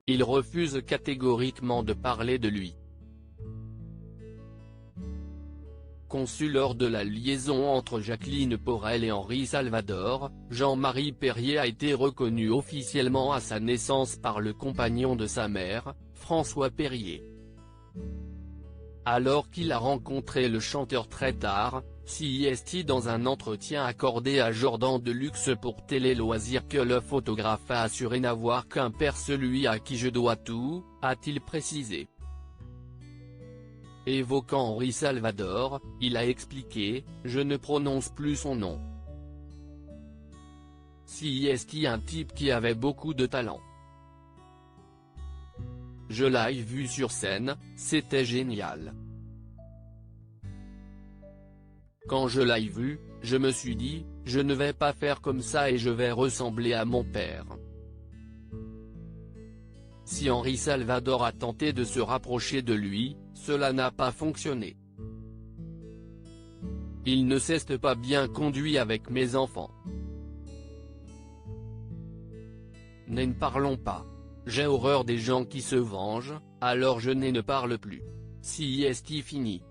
il refuse catégoriquement de parler de lui. Conçu lors de la liaison entre Jacqueline Porel et Henri Salvador, Jean-Marie Perrier a été reconnu officiellement à sa naissance par le compagnon de sa mère, François Perrier. Alors qu'il a rencontré le chanteur très tard, CIST dans un entretien accordé à Jordan Deluxe pour Télé Loisirs que le photographe a assuré n'avoir qu'un père, celui à qui je dois tout, a-t-il précisé. Évoquant Henri Salvador, il a expliqué « Je ne prononce plus son nom. CIST, un type qui avait beaucoup de talent. Je l'ai vu sur scène, c'était génial. Quand je l'ai vu, je me suis dit, je ne vais pas faire comme ça et je vais ressembler à mon père. » Si Henri Salvador a tenté de se rapprocher de lui, cela n'a pas fonctionné. Il ne s'est pas bien conduit avec mes enfants. Ne parlons pas. J'ai horreur des gens qui se vengent, alors je ne parle plus. CIST fini.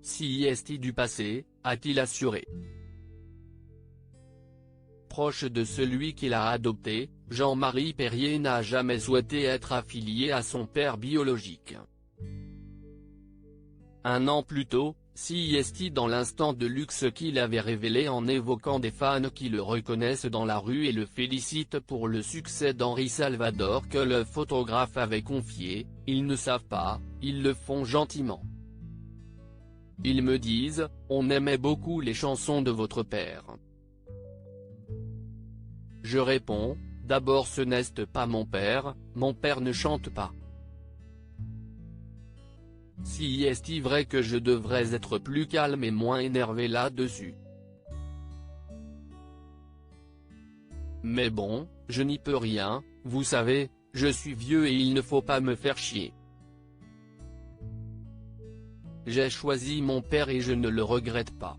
CIST du passé, a-t-il assuré. Proche de celui qu'il a adopté, Jean-Marie Perrier n'a jamais souhaité être affilié à son père biologique. Un an plus tôt, CIST dans l'instant de luxe qu'il avait révélé en évoquant des fans qui le reconnaissent dans la rue et le félicitent pour le succès d'Henri Salvador que le photographe avait confié, « Ils ne savent pas, ils le font gentiment. Ils me disent, on aimait beaucoup les chansons de votre père. Je réponds, d'abord ce n'est pas mon père ne chante pas. Si est-il vrai que je devrais être plus calme et moins énervé là-dessus. Mais bon, je n'y peux rien, vous savez, je suis vieux et il ne faut pas me faire chier. J'ai choisi mon père et je ne le regrette pas.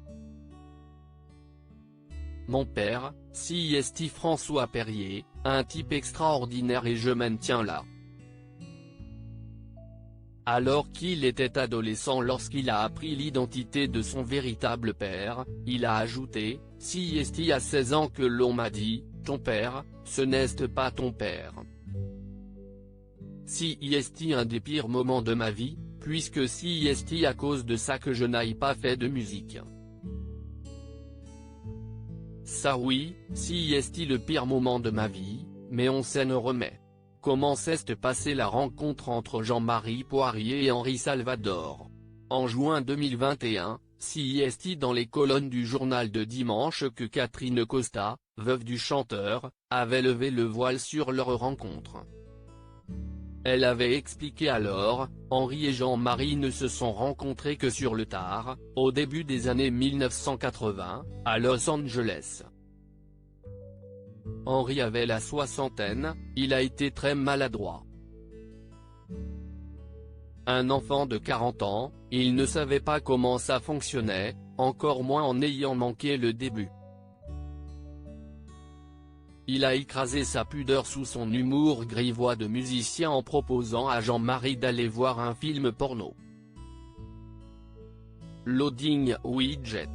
Mon père, CIST François Perrier, un type extraordinaire et je m'en tiens là. » Alors qu'il était adolescent lorsqu'il a appris l'identité de son véritable père, il a ajouté, « CIST à 16 ans que l'on m'a dit, ton père, ce n'est pas ton père. » CIST un des pires moments de ma vie, puisque CIST à cause de ça que je n'aille pas fait de musique. Ça oui, CIST le pire moment de ma vie, mais on s'en remet. Comment s'est passée la rencontre entre Jean-Marie Perrier et Henri Salvador? En juin 2021, CIST dans les colonnes du journal de dimanche que Catherine Costa, veuve du chanteur, avait levé le voile sur leur rencontre. Elle avait expliqué alors, Henri et Jean-Marie ne se sont rencontrés que sur le tard, au début des années 1980, à Los Angeles. Henri avait la soixantaine, il a été très maladroit. Un enfant de 40 ans, il ne savait pas comment ça fonctionnait, encore moins en ayant manqué le début. Il a écrasé sa pudeur sous son humour grivois de musicien en proposant à Jean-Marie d'aller voir un film porno. Loading Widget.